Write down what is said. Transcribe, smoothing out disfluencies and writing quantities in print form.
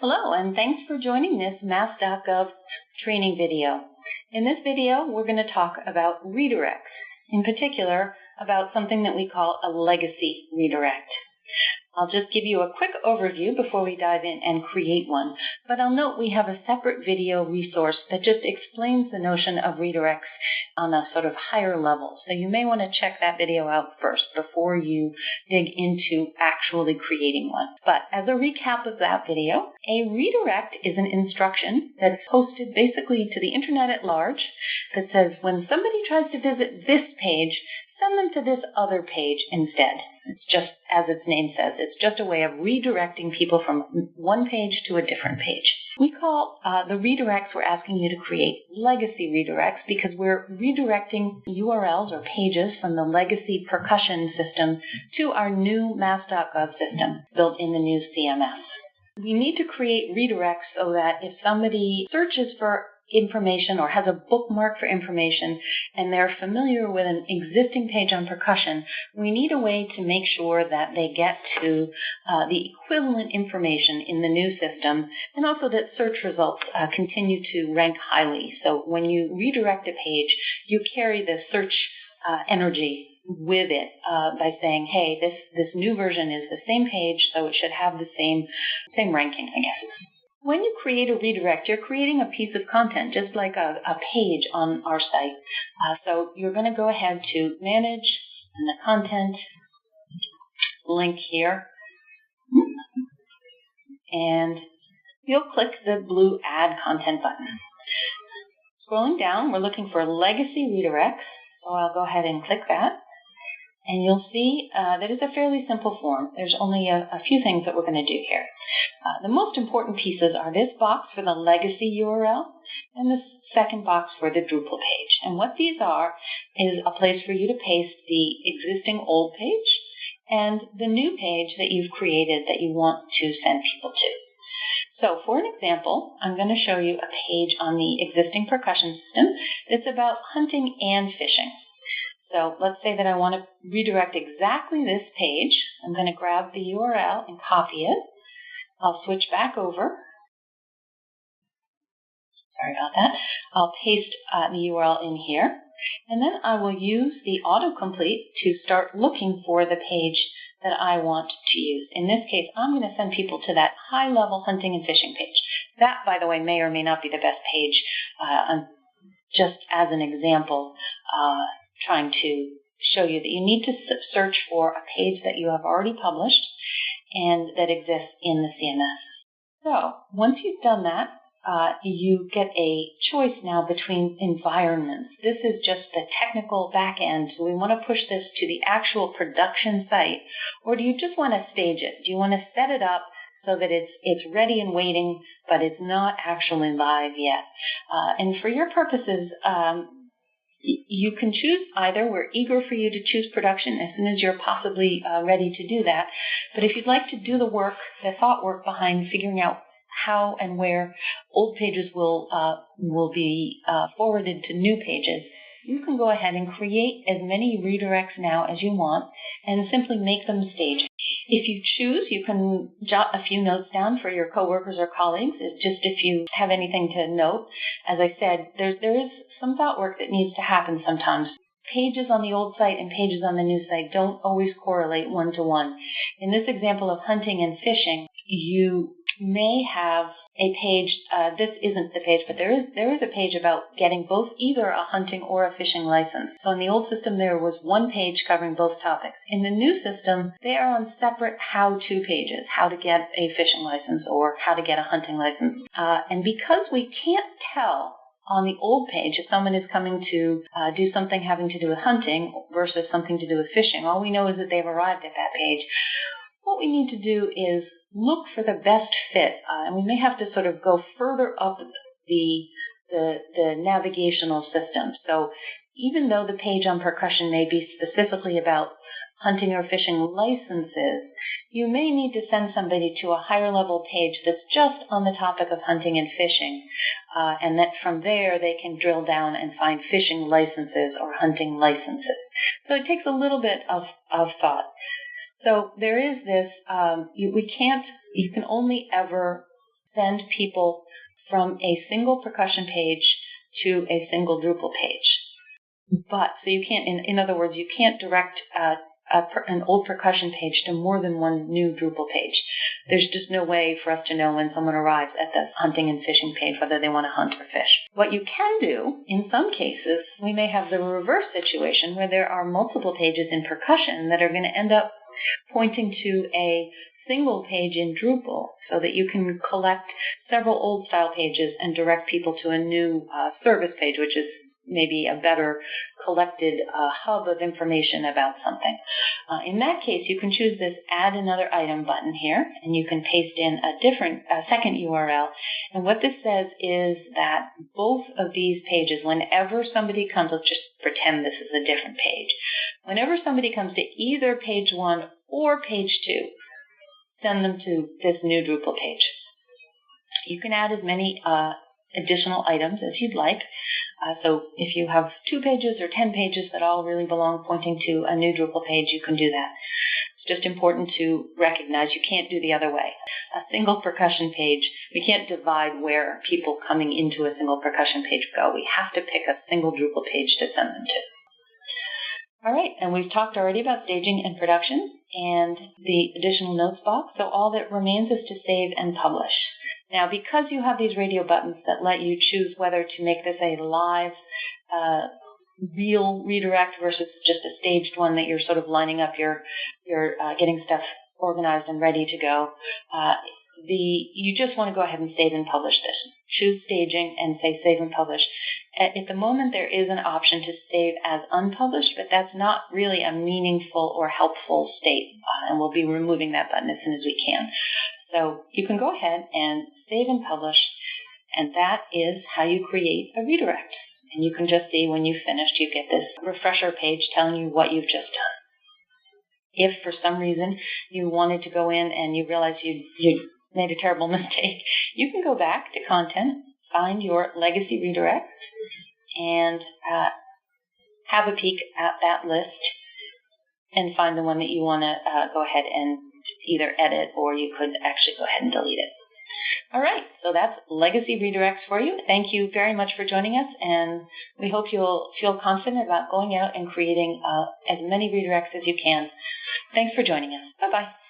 Hello, and thanks for joining this Mass.gov training video. In this video, we're going to talk about redirects, in particular about something that we call a legacy redirect. I'll just give you a quick overview before we dive in and create one, but I'll note we have a separate video resource that just explains the notion of redirects on a sort of higher level. So you may want to check that video out first before you dig into actually creating one. But as a recap of that video, a redirect is an instruction that's posted basically to the internet at large that says when somebody tries to visit this page, send them to this other page instead. It's just as its name says. It's just a way of redirecting people from one page to a different page. We call the redirects we're asking you to create legacy redirects because we're redirecting URLs or pages from the legacy percussion system to our new Mass.gov system built in the new CMS. We need to create redirects so that if somebody searches for information or has a bookmark for information and they're familiar with an existing page on percussion, we need a way to make sure that they get to the equivalent information in the new system, and also that search results continue to rank highly. So when you redirect a page, you carry the search energy with it by saying, hey, this new version is the same page, so it should have the same ranking, I guess. When you create a redirect, you're creating a piece of content, just like a page on our site. So you're going to go ahead to Manage and the Content link here. And you'll click the blue Add Content button. Scrolling down, we're looking for Legacy Redirects. So I'll go ahead and click that. And you'll see that it's a fairly simple form. There's only a few things that we're going to do here. The most important pieces are this box for the legacy URL and the second box for the Drupal page. And what these are is a place for you to paste the existing old page and the new page that you've created that you want to send people to. So for an example, I'm going to show you a page on the existing percussion system that's about hunting and fishing. So let's say that I want to redirect exactly this page. I'm going to grab the URL and copy it. I'll switch back over. Sorry about that. I'll paste the URL in here. And then I will use the autocomplete to start looking for the page that I want to use. In this case, I'm going to send people to that high-level hunting and fishing page. That, by the way, may or may not be the best page. Just as an example, trying to show you that you need to search for a page that you have already published and that exists in the CMS. So once you've done that, you get a choice now between environments. This is just the technical back end. So we want to push this to the actual production site, or do you just want to stage it? Do you want to set it up so that it's ready and waiting, but it's not actually live yet? And for your purposes, you can choose either. We're eager for you to choose production as soon as you're possibly ready to do that. But if you'd like to do the work, the thought work behind figuring out how and where old pages will be forwarded to new pages, you can go ahead and create as many redirects now as you want and simply make them staged. If you choose, you can jot a few notes down for your coworkers or colleagues. It's just if you have anything to note. As I said, there is some thought work that needs to happen sometimes. Pages on the old site and pages on the new site don't always correlate one-to-one. In this example of hunting and fishing, you may have a page, this isn't the page, but there is a page about getting both either a hunting or a fishing license. So in the old system, there was one page covering both topics. In the new system, they are on separate how-to pages, how to get a fishing license or how to get a hunting license. And because we can't tell on the old page if someone is coming to do something having to do with hunting versus something to do with fishing, all we know is that they've arrived at that page. What we need to do is look for the best fit, and we may have to sort of go further up the navigational system. So even though the page on percussion may be specifically about hunting or fishing licenses, you may need to send somebody to a higher level page that's just on the topic of hunting and fishing, and that from there they can drill down and find fishing licenses or hunting licenses. So it takes a little bit of thought. So there is this, you can only ever send people from a single percussion page to a single Drupal page. But, so you can't, in other words, you can't direct an old percussion page to more than one new Drupal page. There's just no way for us to know when someone arrives at the hunting and fishing page whether they want to hunt or fish. What you can do, in some cases, we may have the reverse situation where there are multiple pages in percussion that are going to end up pointing to a single page in Drupal so that you can collect several old style pages and direct people to a new service page, which is maybe a better collected hub of information about something. In that case, you can choose this Add Another Item button here, and you can paste in a second URL. And what this says is that both of these pages, whenever somebody comes, let's just pretend this is a different page. Whenever somebody comes to either page 1 or page 2, send them to this new Drupal page. You can add as many additional items as you'd like. So if you have 2 pages or 10 pages that all really belong pointing to a new Drupal page, you can do that. It's just important to recognize you can't do the other way. A single percussion page, we can't divide where people coming into a single percussion page go. We have to pick a single Drupal page to send them to. All right, and we've talked already about staging and production and the additional notes box, so all that remains is to save and publish. Now, because you have these radio buttons that let you choose whether to make this a live, real redirect versus just a staged one that you're sort of lining up your getting stuff organized and ready to go, you just want to go ahead and save and publish this. Choose staging and say save and publish. At the moment, there is an option to save as unpublished, but that's not really a meaningful or helpful state, and we'll be removing that button as soon as we can. So you can go ahead and save and publish, and that is how you create a redirect. And you can just see when you've finished, you get this refresher page telling you what you've just done. If for some reason you wanted to go in and you realize you made a terrible mistake, you can go back to content, find your legacy redirect, and have a peek at that list and find the one that you want to go ahead and either edit, or you could actually go ahead and delete it. All right, so that's legacy redirects for you. Thank you very much for joining us, and we hope you'll feel confident about going out and creating as many redirects as you can. Thanks for joining us. Bye-bye.